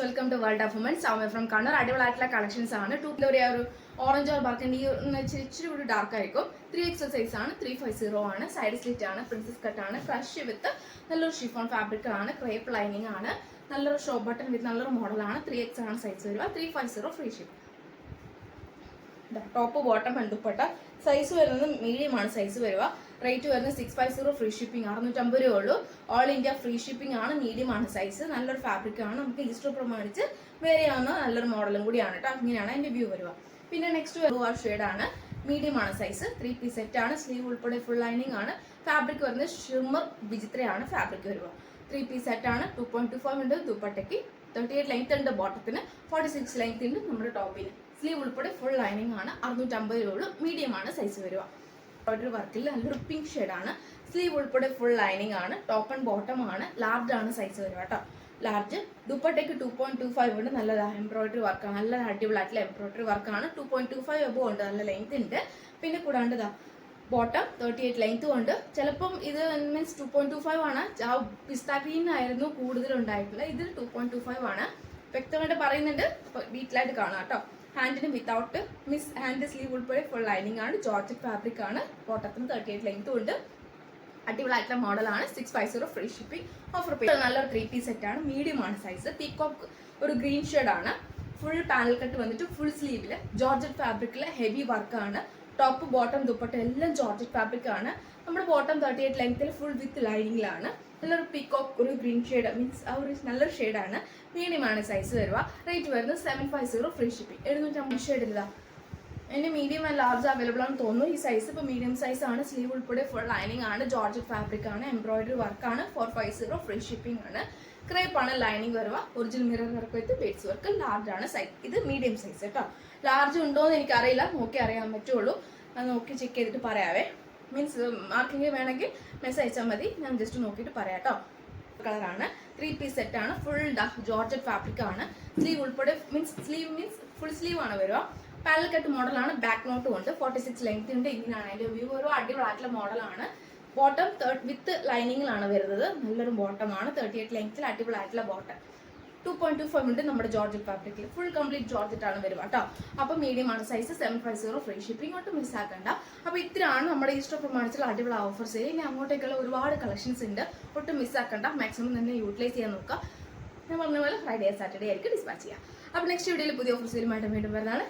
Welcome to world of womens. Soumya from Kannur. അടിപൊളിയായിട്ടുള്ള collections ആണ്. ഒരു ഓറഞ്ച് ഓർ ബർക്കൻഡി ഇച്ചിരി കൂടി ഡാർക്ക് ആയിരിക്കും. 3XL സൈസ് ആണ്. 350 ആണ്. സൈഡ് സ്ലിറ്റ് ആണ്. പ്രിൻസസ് കട്ട് ആണ്. ക്രഷ് വിത്ത് നല്ലൊരു ഷിഫോൺ ഫാബ്രിക് ആണ്. ക്രേപ്പ് ലൈനിങ് ആണ്. നല്ലൊരു ഷോ ബട്ടൺ വിത്ത് നല്ലൊരു മോഡലാണ്. 3X ആണ് സൈസ് വരിക. 350 free ship. Top bottom and dupatta size വരുന്നത് മീഡിയം ആണ് സൈസ് വരിക. റേറ്റ് വരുന്നത് 650 ഫ്രീ ഷിപ്പിംഗ്. 650 രൂപ ഉള്ളൂ. ഓൾ ഇന്ത്യ ഫ്രീ ഷിപ്പിംഗ് ആണ്. മീഡിയം ആണ് സൈസ്. നല്ലൊരു ഫാബ്രിക് ആണ്. നമുക്ക് ഈസ്റ്റർ പ്രമാണിച്ച് വേറെ ആവുന്ന നല്ലൊരു മോഡലും കൂടിയാണ് കേട്ടോ. അങ്ങനെയാണ് അതിന്റെ വ്യൂ വരിക. പിന്നെ നെക്സ്റ്റ് ഷെയ്ഡ് ആണ്. മീഡിയം ആണ് സൈസ്. 3 പീസ് സെറ്റ് ആണ്. സ്ലീവ് ഉൾപ്പെടെ ഫുൾ ലൈനിങ് ആണ്. ഫാബ്രിക് വരുന്നത് ഷിമ്മർ വിചിത്രയാണ് ഫാബ്രിക് വരിക. 3 പീസ് സെറ്റ് ആണ്. 2.25 ഉണ്ട് ദുപ്പട്ടയ്ക്ക്. 38 ലെങ്ത് ഉണ്ട് ബോട്ടത്തിന്. 46 ലെങ്ത് ഉണ്ട് നമ്മുടെ ടോപ്പിന്. സ്ലീവ് ഉൾപ്പെടെ ഫുൾ ലൈനിങ് ആണ്. 650 രൂപ ഉള്ളൂ. മീഡിയം ആണ് സൈസ് വരിക. ഒരു വർക്കിൽ നല്ലൊരു പിങ്ക് ഷെയ്ഡാണ്. സ്ലീവ് ഉൾപ്പെടെ ഫുൾ ലൈനിങ് ആണ്. ടോപ്പ് ആൻഡ് ബോട്ടം ആണ്. ലാർജ് ആണ് സൈസ് വരിക കേട്ടോ. ലാർജ് ദുപ്പട്ടയ്ക്ക് 2.25 ഉണ്ട്. നല്ല എംബ്രോയിഡറി വർക്കാണ്. നല്ല അടിപൊളിയായിട്ടുള്ള എംബ്രോയിഡറി വർക്കാണ്. 2.25 എബോ ഉണ്ട്. നല്ല ലെങ്ത് ഉണ്ട്. പിന്നെ കൂടാണ്ട് ബോട്ടം 38 ലെങ്ത്തും ഉണ്ട്. ചിലപ്പം ഇത് മീൻസ് 2.25 ആണ്. പിസ്ത ഗ്രീൻ ആയിരുന്നു കൂടുതലുണ്ടായിട്ടുള്ളത്. ഇതിൽ 2.25 ആണ്. വ്യക്തമായിട്ട് പറയുന്നുണ്ട്. ഡീറ്റെയിലായിട്ട് കാണാം കേട്ടോ. ഹാൻഡിന് വിത്തൗട്ട് ഹാൻഡ് സ്ലീവ് ഉൾപ്പെടെ ഫുൾ ലൈനിങ് ആണ്. ജോർജറ്റ് ഫാബ്രിക് ആണ്. ബോട്ടത്തിന് 38 ലെങ്ത്തും ഉണ്ട്. അടിപൊളിയായിട്ടുള്ള മോഡലാണ്. 650 ഫ്രീ ഷിപ്പിംഗ്. ഓഫർ പേ. നല്ലൊരു 3 പീസ് സെറ്റ് ആണ്. മീഡിയം ആണ് സൈസ്. പീകോക്ക് ഒരു ഗ്രീൻ ഷെയ്ഡ് ആണ്. ഫുൾ പാനൽ കട്ട് വന്നിട്ട് ഫുൾ സ്ലീവില് ജോർജറ്റ് ഫാബ്രിക്കില് ഹെവി വർക്കാണ്. ടോപ്പ് ബോട്ടം ദുപ്പട്ട എല്ലാം ജോർജറ്റ് ഫാബ്രിക് ആണ്. നമ്മുടെ ബോട്ടം 38 ലെങ്ത്തിൽ ഫുൾ വിത്ത് ലൈനിങ്ങിലാണ്. നല്ലൊരു പീകോക്ക് ഒരു ഗ്രീൻ ഷെയ്ഡ് മീൻസ് ആ ഒരു നല്ലൊരു ഷെയ്ഡാണ്. മീഡിയം ആണ് സൈസ് വരിക. റേറ്റ് വരുന്നത് 750 ഫ്രീ ഷിപ്പിംഗ്. 750 ഷെയ്ഡ് ഇല്ല. എൻ്റെ മീഡിയം ആൻഡ് ലാർജ് അവൈലബിൾ ആണെന്ന് തോന്നുന്നു. ഈ സൈസ് ഇപ്പോൾ മീഡിയം സൈസ് ആണ്. സ്ലീവ് ഉൾപ്പെടെ ഫുൾ ലൈനിങ് ആണ്. ജോർജറ്റ് ഫാബ്രിക് ആണ്. എംബ്രോയിഡറി വർക്കാണ്. 450 ഫ്രീ ഷിപ്പിംഗ് ആണ്. ക്രേപ്പ് ആണ് ലൈനിങ് വരുക. Original mirror work with beads work. Large ആണ് സൈസ്. ഇത് മീഡിയം സൈസ് കേട്ടോ. ലാർജ് ഉണ്ടോ എന്ന് എനിക്കറിയില്ല. നോക്കി അറിയാൻ പറ്റുള്ളൂ. അത് നോക്കി ചെക്ക് ചെയ്തിട്ട് പറയാവേ. മീൻസ് മാർക്കിങ് വേണമെങ്കിൽ മെസ്സേജ് അയച്ചാൽ മതി. ഞാൻ ജസ്റ്റ് നോക്കിയിട്ട് പറയാം കേട്ടോ. കളറാണ്. 3 പീസ് സെറ്റ് ആണ്. ഫുൾ ജോർജറ്റ് ഫാബ്രിക് ആണ്. സ്ലീവ് ഉൾപ്പെടെ മീൻസ് ഫുൾ സ്ലീവ് ആണ് വരിക. പാനൽ കട്ട് മോഡലാണ്. ബാക്ക് നോട്ടും ഉണ്ട്. 46 ലെങ്ത് ഉണ്ട്. ഇങ്ങനെയാണ് അതിന്റെ വ്യൂ. ഒരു അടിപൊളിയായിട്ടുള്ള മോഡലാണ്. ബോട്ടം വിത്ത് ലൈനിങ്ങിലാണ് വരുന്നത്. നല്ലൊരു ബോട്ടമാണ്. 38 ലെങ്ത്തിൽ അടിപൊളിയായിട്ടുള്ള ബോട്ടം. 2.25 ഉണ്ട് നമ്മുടെ ജോർജറ്റ് ഫാബ്രിക്കിൽ. ഫുൾ കംപ്ലീറ്റ് ജോർജറ്റ് ആണ് വരിക കേട്ടോ. അപ്പോൾ മീഡിയം ആണ് സൈസ്. 750 free shipping. ഒട്ടും മിസ്സാക്കണ്ട. അപ്പോൾ ഇത്രയാണ് നമ്മുടെ ഈസ്റ്റർ പ്രമാണിച്ചുള്ള അടിപൊളി ഓഫേഴ്സ്. ഇനി അങ്ങോട്ടേക്കുള്ള ഒരുപാട് കളക്ഷൻസ് ഉണ്ട്. ഒട്ടും മിസ്സാക്കണ്ട. മാക്സിമം തന്നെ യൂട്ടിലൈസ് ചെയ്യാൻ നോക്കുക. ഞാൻ പറഞ്ഞ പോലെ ഫ്രൈഡേ സാറ്റർഡേ ആയിരിക്കും ഡിസ്പാച്ച് ചെയ്യുക. അപ്പോൾ നെക്സ്റ്റ് വീഡിയോയിൽ പുതിയ ഓഫേഴ്സുമായിട്ട് വീണ്ടും വരുന്നതാണ്.